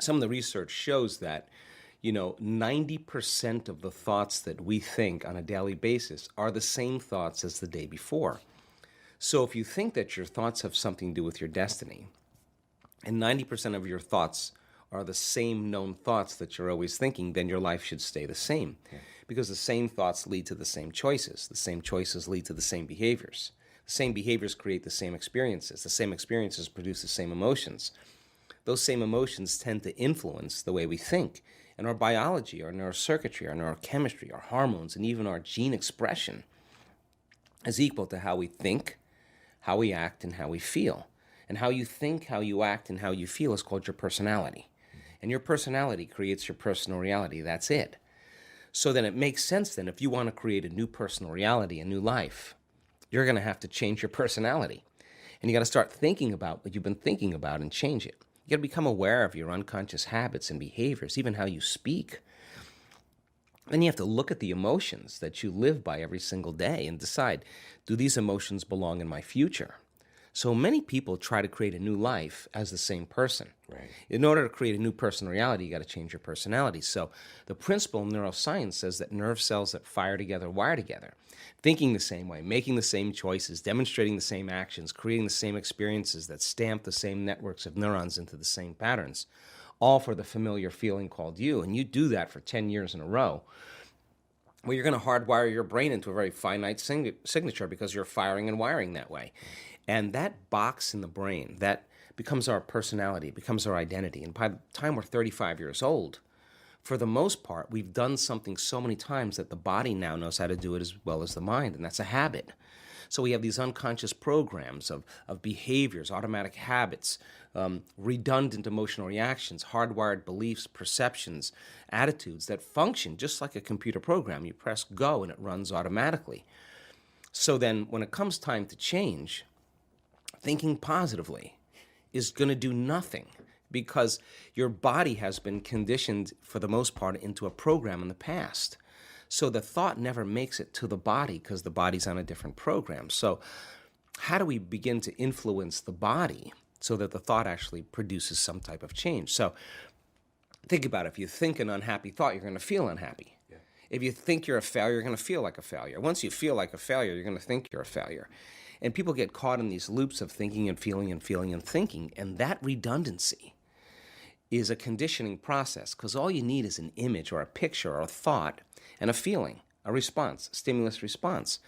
Some of the research shows that, 90% of the thoughts that we think on a daily basis are the same thoughts as the day before. So if you think that your thoughts have something to do with your destiny, and 90% of your thoughts are the same known thoughts that you're always thinking, then your life should stay the same. Yeah. Because the same thoughts lead to the same choices. The same choices lead to the same behaviors. The same behaviors create the same experiences. The same experiences produce the same emotions. Those same emotions tend to influence the way we think. And our biology, our neurocircuitry, our neurochemistry, our hormones, and even our gene expression is equal to how we think, how we act, and how we feel. And how you think, how you act, and how you feel is called your personality. And your personality creates your personal reality. That's it. So then it makes sense then, if you want to create a new personal reality, a new life, you're going to have to change your personality. And you got to start thinking about what you've been thinking about and change it. You got to become aware of your unconscious habits and behaviors, even how you speak. Then you have to look at the emotions that you live by every single day and decide, do these emotions belong in my future? So many people try to create a new life as the same person. Right. In order to create a new personal reality, you got to change your personality. So the principle in neuroscience says that nerve cells that fire together wire together. Thinking the same way, making the same choices, demonstrating the same actions, creating the same experiences that stamp the same networks of neurons into the same patterns, all for the familiar feeling called you. And you do that for 10 years in a row. Well, you're going to hardwire your brain into a very finite signature because you're firing and wiring that way. And that box in the brain, that becomes our personality, becomes our identity. And by the time we're 35 years old, for the most part, we've done something so many times that the body now knows how to do it as well as the mind, and that's a habit. So we have these unconscious programs of behaviors, automatic habits, redundant emotional reactions, hardwired beliefs, perceptions, attitudes that function just like a computer program. You press go and it runs automatically. So then when it comes time to change, thinking positively is going to do nothing because your body has been conditioned, for the most part, into a program in the past. So the thought never makes it to the body because the body's on a different program. So how do we begin to influence the body so that the thought actually produces some type of change? So think about it. If you think an unhappy thought, you're going to feel unhappy. Yeah. If you think you're a failure, you're going to feel like a failure. Once you feel like a failure, you're going to think you're a failure. And people get caught in these loops of thinking and feeling and feeling and thinking. And that redundancy is a conditioning process because all you need is an image or a picture or a thought and a feeling, a response, stimulus response.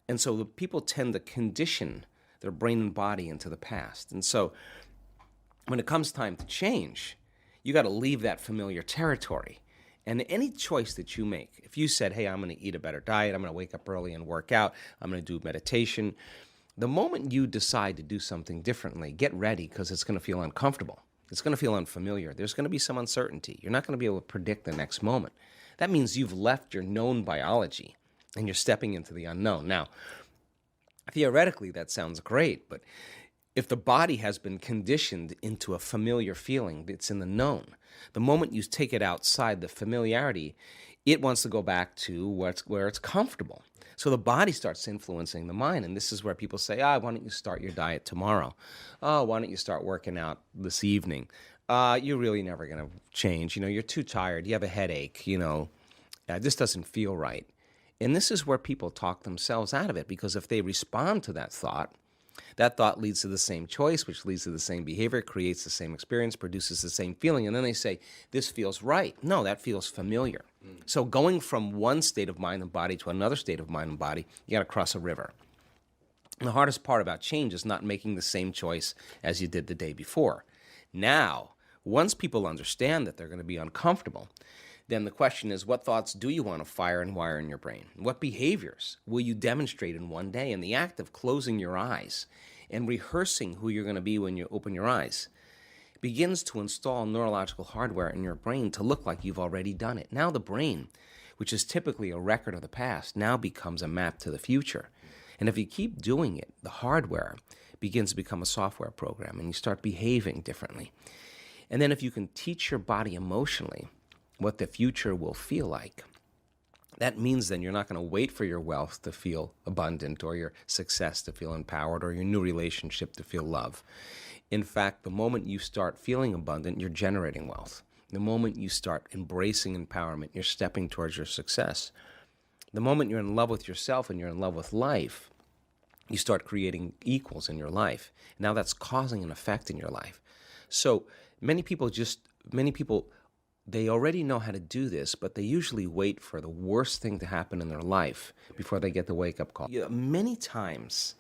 And so the people tend to condition their brain and body into the past. And so when it comes time to change, you got to leave that familiar territory. And any choice that you make, if you said, hey, I'm going to eat a better diet, I'm going to wake up early and work out, I'm going to do meditation, the moment you decide to do something differently, get ready because it's going to feel uncomfortable. It's going to feel unfamiliar. There's going to be some uncertainty. You're not going to be able to predict the next moment. That means you've left your known biology and you're stepping into the unknown. Now, theoretically, that sounds great, but if the body has been conditioned into a familiar feeling that's in the known, the moment you take it outside the familiarity, it wants to go back to where it's comfortable. So the body starts influencing the mind, and this is where people say, why don't you start your diet tomorrow? Oh, why don't you start working out this evening? You're really never going to change. You're too tired. You have a headache. This doesn't feel right. And this is where people talk themselves out of it, because if they respond to that thought leads to the same choice, which leads to the same behavior, creates the same experience, produces the same feeling, and then they say, this feels right. No, that feels familiar. So going from one state of mind and body to another state of mind and body, you got to cross a river. And the hardest part about change is not making the same choice as you did the day before. Now, once people understand that they're going to be uncomfortable, then the question is, what thoughts do you want to fire and wire in your brain? What behaviors will you demonstrate in one day? And the act of closing your eyes and rehearsing who you're going to be when you open your eyes begins to install neurological hardware in your brain to look like you've already done it. Now the brain, which is typically a record of the past, now becomes a map to the future. And if you keep doing it, the hardware begins to become a software program and you start behaving differently. And then if you can teach your body emotionally what the future will feel like, that means then you're not going to wait for your wealth to feel abundant or your success to feel empowered or your new relationship to feel love. In fact, the moment you start feeling abundant, you're generating wealth. The moment you start embracing empowerment, you're stepping towards your success. The moment you're in love with yourself and you're in love with life, you start creating equals in your life. Now that's causing an effect in your life. So many people, they already know how to do this, but they usually wait for the worst thing to happen in their life before they get the wake-up call. Many times,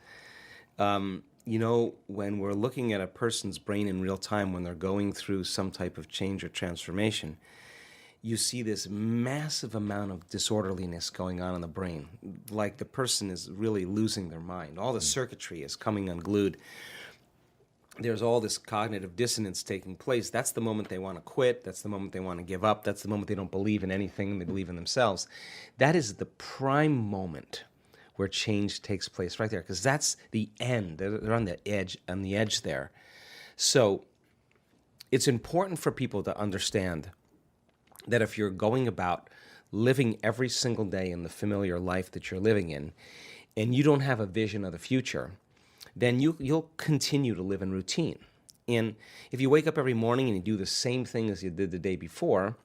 when we're looking at a person's brain in real time, when they're going through some type of change or transformation, you see this massive amount of disorderliness going on in the brain. Like the person is really losing their mind. All the circuitry is coming unglued. There's all this cognitive dissonance taking place. That's the moment they want to quit. That's the moment they want to give up. That's the moment they don't believe in anything. They believe in themselves. That is the prime moment where change takes place right there, because that's the end. They're on the edge there. So it's important for people to understand that if you're going about living every single day in the familiar life that you're living in, and you don't have a vision of the future, then you'll continue to live in routine. And if you wake up every morning and you do the same thing as you did the day before,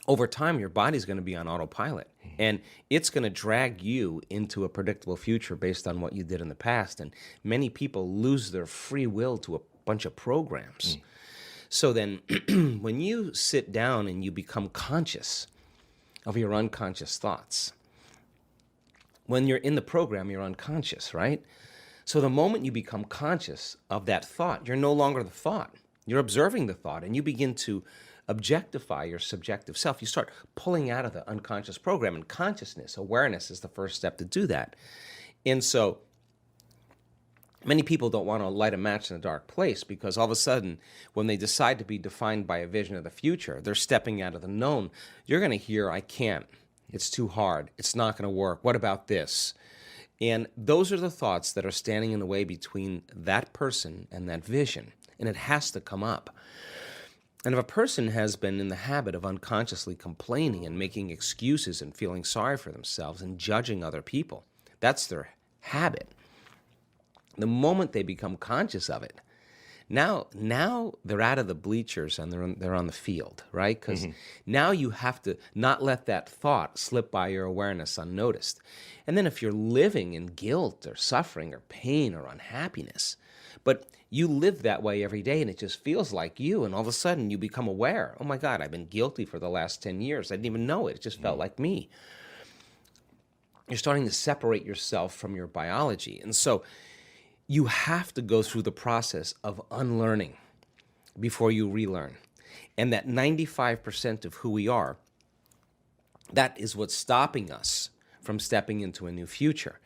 over time your body's going to be on autopilot. And it's going to drag you into a predictable future based on what you did in the past. And many people lose their free will to a bunch of programs. So then when you sit down and you become conscious of your unconscious thoughts, when you're in the program, you're unconscious, right? So the moment you become conscious of that thought, you're no longer the thought. You're observing the thought, and you begin to objectify your subjective self. You start pulling out of the unconscious program, and consciousness, awareness is the first step to do that. And so many people don't want to light a match in a dark place, because all of a sudden, when they decide to be defined by a vision of the future, they're stepping out of the known. You're going to hear, I can't. It's too hard. It's not going to work. What about this? And those are the thoughts that are standing in the way between that person and that vision. And it has to come up. And if a person has been in the habit of unconsciously complaining and making excuses and feeling sorry for themselves and judging other people, that's their habit. The moment they become conscious of it, now they're out of the bleachers and they're on the field, right? Because now you have to not let that thought slip by your awareness unnoticed. And then if you're living in guilt or suffering or pain or unhappiness, but you live that way every day and it just feels like you, and all of a sudden you become aware, oh my God, I've been guilty for the last 10 years. I didn't even know it. It just felt like me. You're starting to separate yourself from your biology. And so you have to go through the process of unlearning before you relearn. And that 95% of who we are, that is what's stopping us from stepping into a new future.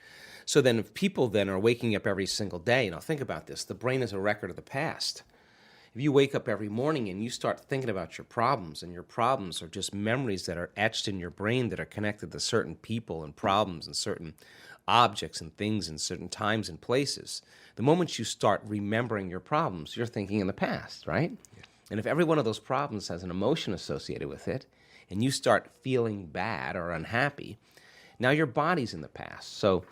So then if people then are waking up every single day, now think about this, the brain is a record of the past. If you wake up every morning and you start thinking about your problems, and your problems are just memories that are etched in your brain that are connected to certain people and problems and certain objects and things in certain times and places, the moment you start remembering your problems, you're thinking in the past, right? Yeah. And if every one of those problems has an emotion associated with it, and you start feeling bad or unhappy, now your body's in the past. So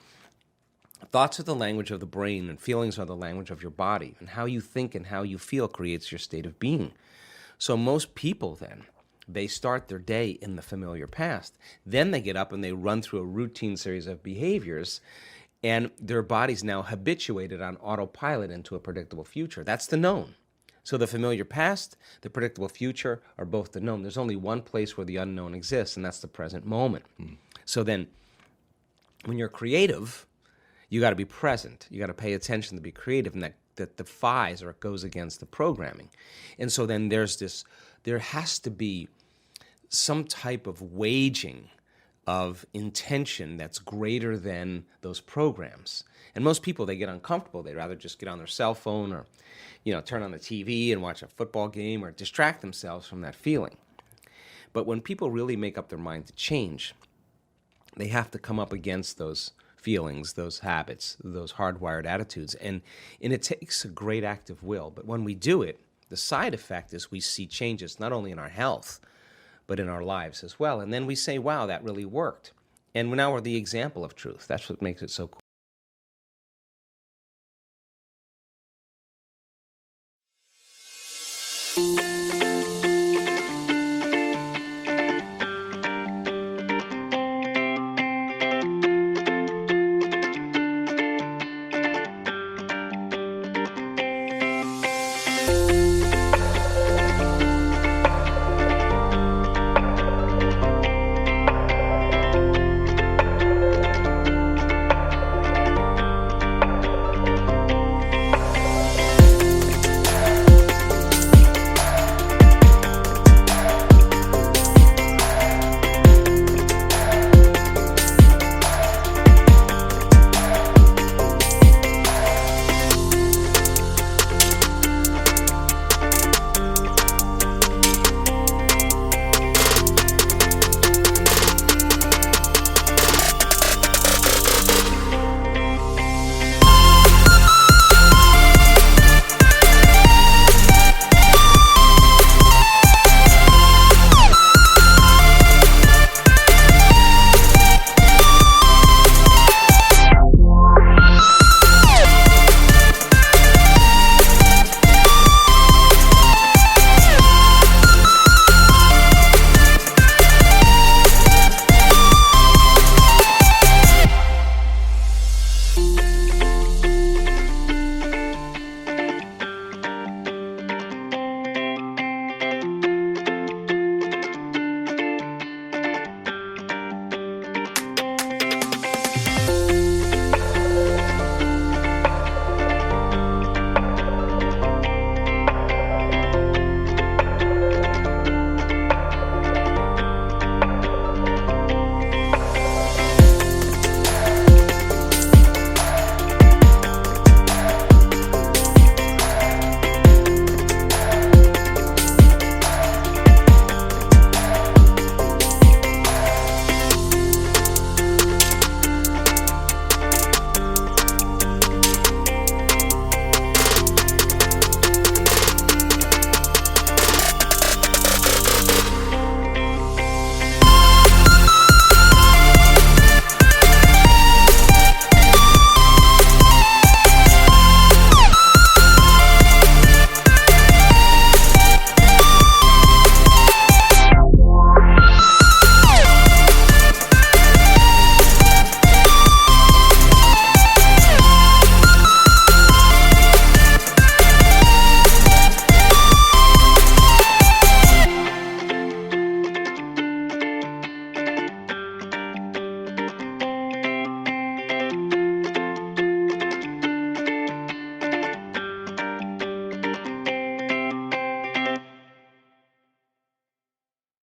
thoughts are the language of the brain, and feelings are the language of your body. And how you think and how you feel creates your state of being. So most people then, they start their day in the familiar past. Then they get up and they run through a routine series of behaviors, and their body's now habituated on autopilot into a predictable future. That's the known. So the familiar past, the predictable future are both the known. There's only one place where the unknown exists, and that's the present moment. So then when you're creative, you got to be present. You got to pay attention to be creative, and that defies or it goes against the programming. And so then there has to be some type of waging of intention that's greater than those programs. And most people, they get uncomfortable. They'd rather just get on their cell phone or, turn on the TV and watch a football game or distract themselves from that feeling. But when people really make up their mind to change, they have to come up against those feelings, those habits, those hardwired attitudes. And it takes a great act of will. But when we do it, the side effect is we see changes not only in our health, but in our lives as well. And then we say, wow, that really worked. And now we're the example of truth. That's what makes it so cool.